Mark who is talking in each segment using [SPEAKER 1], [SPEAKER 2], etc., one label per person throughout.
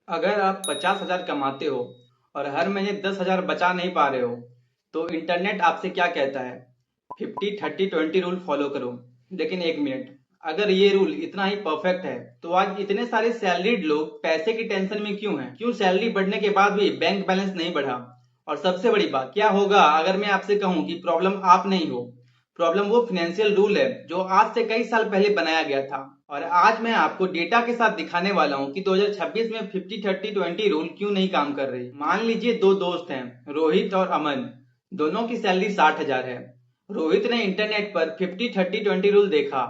[SPEAKER 1] अगर आप 50,000 कमाते हो और हर महीने 10,000 बचा नहीं पा रहे हो तो इंटरनेट आपसे क्या कहता है? 50-30-20 रूल फॉलो करो। लेकिन एक मिनट, अगर ये रूल इतना ही परफेक्ट है तो आज इतने सारे सैलरीड लोग पैसे की टेंशन में क्यों हैं? क्यों सैलरी बढ़ने के बाद भी बैंक बैलेंस नहीं बढ़ा? और सबसे बड़ी बात, क्या होगा अगर मैं आपसे कहूं कि प्रॉब्लम आप नहीं हो, प्रॉब्लम वो फाइनेंशियल रूल है जो आज से कई साल पहले बनाया गया था। और आज मैं आपको डेटा के साथ दिखाने वाला हूँ कि 2026 में 50-30-20 रूल क्यों नहीं काम कर रही। मान लीजिए दो दोस्त हैं, रोहित और अमन। दोनों की सैलरी 60,000 है। रोहित ने इंटरनेट पर 50-30-20 रूल देखा।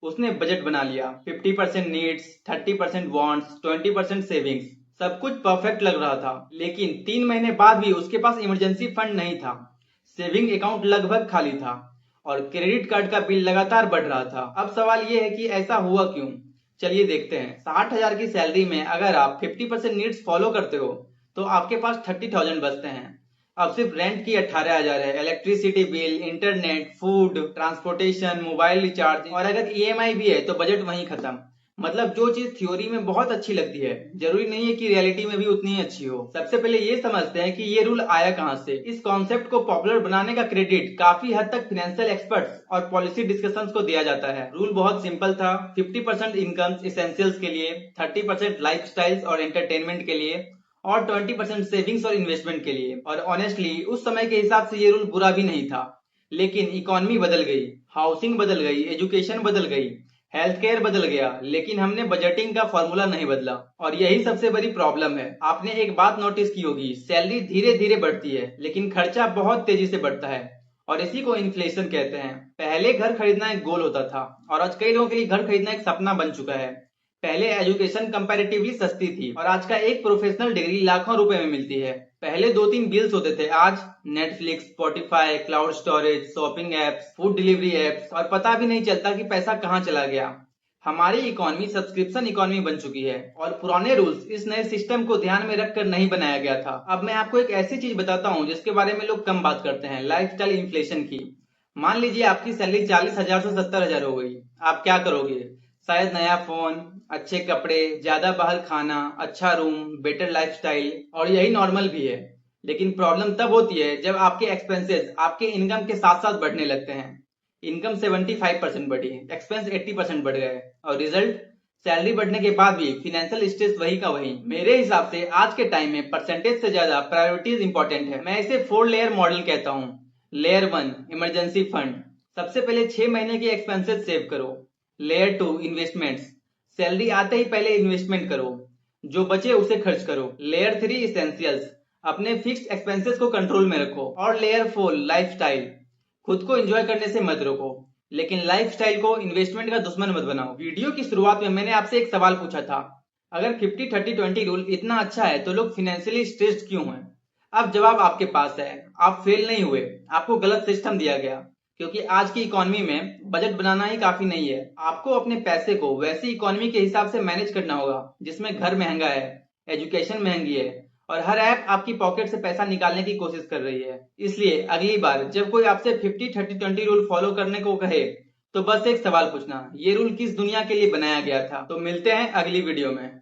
[SPEAKER 1] उसने बजट बना लिया, 50% नीड्स, 30% वांट्स, 20% सेविंग्स। सब कुछ परफेक्ट लग रहा था, लेकिन 3 महीने बाद भी उसके पास इमरजेंसी फंड नहीं था। सेविंग अकाउंट लगभग खाली था और क्रेडिट कार्ड का बिल लगातार बढ़ रहा था। अब सवाल ये है कि ऐसा हुआ क्यों? चलिए देखते हैं। 60,000 की सैलरी में अगर आप 50% नीड्स फॉलो करते हो तो आपके पास 30,000 बचते हैं। अब सिर्फ रेंट की 18,000 है, electricity bill, internet, food, transportation, mobile recharge और अगर ईएमआई भी है तो बजट वहीं खत्म। मतलब जो चीज थ्योरी में बहुत अच्छी लगती है, जरूरी नहीं है कि रियलिटी में भी उतनी ही अच्छी हो। सबसे पहले ये समझते हैं कि ये रूल आया कहां से। इस कॉन्सेप्ट को पॉपुलर बनाने का क्रेडिट काफी हद तक फाइनेंशियल एक्सपर्ट्स और पॉलिसी डिस्कशंस को दिया जाता है। रूल बहुत सिंपल था, 50% इनकम इसेंशियल्स के लिए, 30% लाइफ और एंटरटेनमेंट के लिए और 20% सेविंग्स और इन्वेस्टमेंट के लिए। और ऑनेस्टली उस समय के हिसाब से ये रूल बुरा भी नहीं था। लेकिन इकोनॉमी बदल गई, हाउसिंग बदल गई, एजुकेशन बदल गई, हेल्थ केयर बदल गया, लेकिन हमने बजटिंग का फॉर्मूला नहीं बदला। और यही सबसे बड़ी प्रॉब्लम है। आपने एक बात नोटिस की होगी, सैलरी धीरे धीरे बढ़ती है लेकिन खर्चा बहुत तेजी से बढ़ता है। और इसी को इन्फ्लेशन कहते हैं। पहले घर खरीदना एक गोल होता था और आज कई लोगों के लिए घर खरीदना एक सपना बन चुका है। पहले एजुकेशन कंपैरेटिवली सस्ती थी और आज का एक प्रोफेशनल डिग्री लाखों रुपए में मिलती है। पहले 2-3 बिल्स होते थे, आज Netflix, Spotify, cloud storage, shopping apps, food delivery apps और पता भी नहीं चलता कि पैसा कहाँ चला गया। हमारी इकोनॉमी सब्सक्रिप्शन इकोनॉमी बन चुकी है और पुराने रूल्स इस नए सिस्टम को ध्यान में रखकर नहीं बनाया गया था। अब मैं आपको एक ऐसी चीज बताता हूँ जिसके बारे में लोग कम बात करते हैं, लाइफस्टाइल इन्फ्लेशन की। मान लीजिए आपकी सैलरी 40,000 से 70,000 हो गई। आप क्या करोगे? शायद नया फोन, अच्छे कपड़े, ज्यादा बाहर खाना, अच्छा रूम, बेटर लाइफस्टाइल। और यही नॉर्मल भी है। लेकिन प्रॉब्लम तब होती है जब आपके एक्सपेंसेस आपके इनकम के साथ साथ बढ़ने लगते हैं। इनकम 75% बढ़ी, एक्सपेंस 80% बढ़ गए और रिजल्ट, सैलरी बढ़ने के बाद भी फाइनेंशियल स्ट्रेस वही का वही। मेरे हिसाब से आज के टाइम में परसेंटेज से ज्यादा प्रायोरिटीज इंपॉर्टेंट है। मैं इसे 4 लेयर मॉडल कहता हूँ। Layer 1, emergency fund. सबसे पहले 6 महीने के एक्सपेंसेस सेव करो। Layer 2, investments. सैलरी आते ही पहले इन्वेस्टमेंट करो, जो बचे उसे खर्च करो। Layer 3, essentials. अपने फिक्स्ड एक्सपेंसेस को कंट्रोल में रखो। और लेयर 4, लाइफस्टाइल। खुद को एंजॉय करने से मत रोको, लेकिन लाइफस्टाइल को इन्वेस्टमेंट का दुश्मन मत बनाओ। वीडियो की शुरुआत में मैंने आपसे एक सवाल पूछा था, अगर 50-30-20 रूल इतना अच्छा है तो लोग फाइनेंशियली स्ट्रेस्ड क्यों हैं? अब जवाब आपके पास है। आप फेल नहीं हुए, आपको गलत सिस्टम दिया गया। क्योंकि आज की इकोनॉमी में बजट बनाना ही काफी नहीं है। आपको अपने पैसे को वैसी इकोनॉमी के हिसाब से मैनेज करना होगा जिसमें घर महंगा है, एजुकेशन महंगी है और हर ऐप आपकी पॉकेट से पैसा निकालने की कोशिश कर रही है। इसलिए अगली बार जब कोई आपसे 50-30-20 रूल फॉलो करने को कहे तो बस एक सवाल पूछना, ये रूल किस दुनिया के लिए बनाया गया था? तो मिलते हैं अगली वीडियो में।